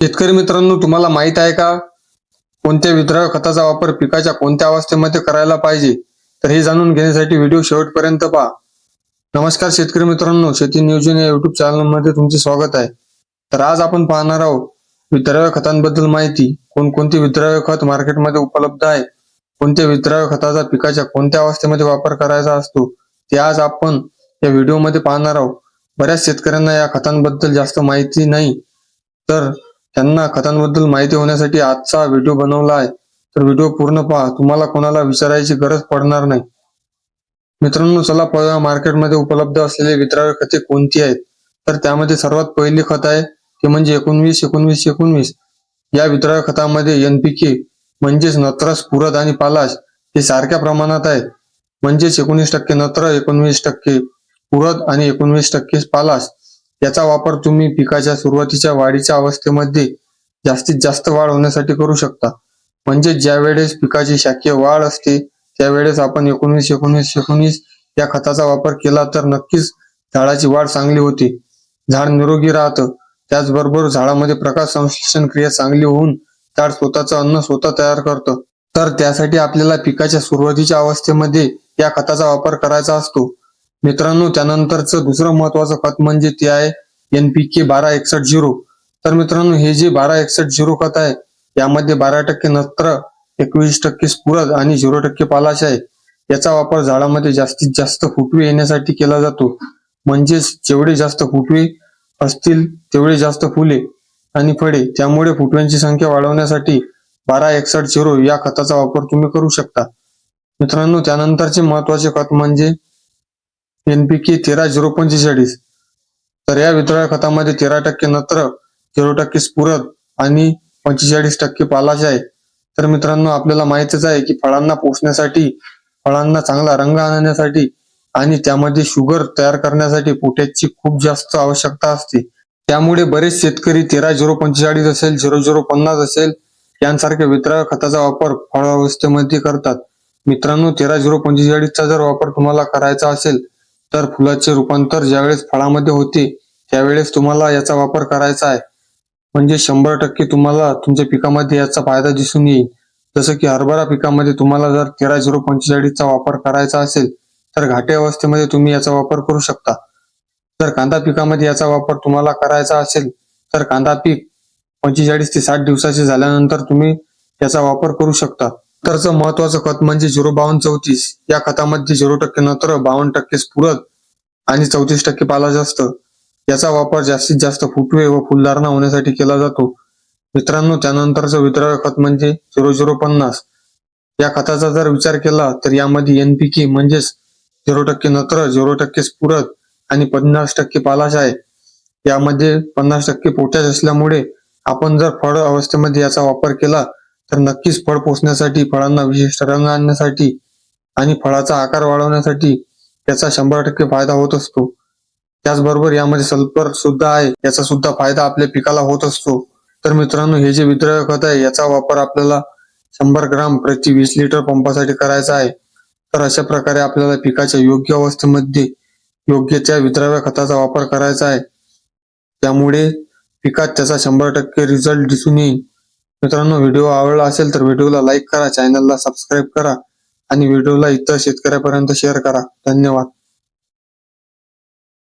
शेतकरी मित्रांनो, तुम्हाला माहित आहे का कोणत्या विद्राव्य खताचा वापर पिकाच्या कोणत्या अवस्थेमध्ये करायला पाहिजे? तर हे जाणून घेण्यासाठी व्हिडिओ शेवटपर्यंत पहा. नमस्कार शेतकरी मित्रांनो, शेती नियोजन या युट्यूब चॅनलमध्ये तुमचे स्वागत आहे. तर आज आपण पाहणार आहोत विद्राव्य खतांबद्दल माहिती. कोणकोणते विद्राव्य खत मार्केटमध्ये उपलब्ध आहे, कोणत्या विद्राव्य खताचा पिकाच्या कोणत्या अवस्थेमध्ये वापर करायचा असतो, ते आज आपण या व्हिडिओमध्ये पाहणार आहोत. बऱ्याच शेतकऱ्यांना या खतांबद्दल जास्त माहिती नाही, तर त्यांना खतांबद्दल माहिती होण्यासाठी आजचा व्हिडिओ बनवला आहे. तर व्हिडिओ पूर्ण पहा, तुम्हाला कोणाला विचारायची गरज पडणार नाही. मित्रांनो, चला पाहूया मार्केटमध्ये उपलब्ध असलेले विद्राव्य खते कोणती आहेत. तर त्यामध्ये सर्वात पहिली खत आहे ते म्हणजे 19-19-19. या विद्राव्य खतामध्ये NPK म्हणजेच नत्र, स्फुरद आणि पालाश हे सारख्या प्रमाणात आहे. म्हणजेच 19% नत्र, 19% स्फुरद आणि 19% पालाश याचा वापर तुम्ही पिकाच्या सुरुवातीच्या वाढीच्या अवस्थेमध्ये जास्तीत जास्त वाढ होण्यासाठी करू शकता. म्हणजे ज्या वेळेस पिकाची शाखीय वाढ असते त्यावेळेस आपण 19-19-19 या खताचा वापर केला तर नक्कीच झाडाची वाढ चांगली होते, झाड निरोगी राहतं. त्याचबरोबर झाडामध्ये प्रकाश संश्लेषण क्रिया चांगली होऊन झाड स्वतःचं अन्न स्वतः तयार करतं. तर त्यासाठी आपल्याला पिकाच्या सुरुवातीच्या अवस्थेमध्ये या खताचा वापर करायचा असतो. मित्रांनो, त्यानंतरचं दुसरं महत्वाचं खत म्हणजे ते आहे NPK 12-61-0. तर मित्रांनो, हे जे 12-61-0 खत आहे यामध्ये 12% नत्र, 21% स्फुरद आणि 0% पालाश आहे. याचा वापर झाडामध्ये जास्तीत जास्त फुटवे येण्यासाठी केला जातो. म्हणजेच जेवढे जास्त फुटवे असतील तेवढे जास्त फुले आणि फळे, त्यामुळे फुटव्यांची संख्या वाढवण्यासाठी 12-61-0 या खताचा वापर तुम्ही करू शकता. मित्रांनो, त्यानंतरचे महत्वाचे खत म्हणजे NPK 13-0-45. तर या विद्राव्य खतामध्ये 13% नत्र, 0% स्फुरद आणि 45% पालाश आहे. तर मित्रांनो, आपल्याला माहितच आहे की फळांना पोषण्यासाठी, फळांना चांगला रंग आणण्यासाठी आणि त्यामध्ये शुगर तयार करण्यासाठी पोटॅशची खूप जास्त आवश्यकता असते. त्यामुळे बरेच शेतकरी 13-0-45 असेल, 0-0-50 असेल यांसारख्या विद्राव्य खताचा वापर फळ अवस्थेमध्ये करतात. मित्रांनो, 13-0-45 चा जर वापर तुम्हाला करायचा असेल तर फुलाचे रूपांतर ज्यावेळेस फळामध्ये होते त्यावेळेस तुम्हाला याचा वापर करायचा आहे. म्हणजे 100% तुम्हाला तुमच्या पिकामध्ये याचा फायदा दिसून येईल. जसं की हरभरा पिकामध्ये तुम्हाला जर 13-0-45 चा वापर करायचा असेल तर घाटे अवस्थेमध्ये तुम्ही याचा वापर करू शकता. जर कांदा पिकामध्ये याचा वापर तुम्हाला करायचा असेल तर कांदा पीक 45 ते 60 दिवसाचे झाल्यानंतर तुम्ही याचा वापर करू शकता. तरचं महत्वाचं खत म्हणजे 0-52-34. या खतामध्ये 0% नत्र, 52% स्फुरद आणि 34% पालाश असतं. याचा वापर जास्तीत जास्त फुटवे व फुलधारणा होण्यासाठी केला जातो. मित्रांनो, त्यानंतरचं विद्राव्य खत म्हणजे 0-0-50. या खताचा जर विचार केला तर यामध्ये NPK म्हणजेच 0% नत्र, 0% स्फुरद आणि 50% पालाश आहे. यामध्ये 50% पोटॅश असल्यामुळे आपण जर फळ अवस्थेमध्ये याचा वापर केला तर नक्कीच फळ पोसण्यासाठी, फळांना विशिष्ट रंग आणण्यासाठी आणि फळाचा आकार वाढवण्यासाठी याचा 100% फायदा होत असतो. त्याचबरोबर यामध्ये सल्फर सुद्धा आहे, याचा सुद्धा फायदा आपल्या पिकाला होत असतो. तर मित्रांनो, हे जे विद्राव्य खत आहे याचा वापर आपल्याला 100 ग्राम प्रति 20 लिटर पंपासाठी करायचा आहे. तर अशा प्रकारे आपल्याला पिकाच्या योग्य अवस्थेमध्ये योग्य त्या विद्राव्य खताचा वापर करायचा आहे. त्यामुळे पिकात त्याचा 100% रिझल्ट दिसून येईल. मित्रांनो, व्हिडिओ आवडला असेल तर व्हिडिओला लाईक करा, चॅनलला सबस्क्राईब करा आणि व्हिडिओला इतर शेतकऱ्यापर्यंत शेअर करा. धन्यवाद.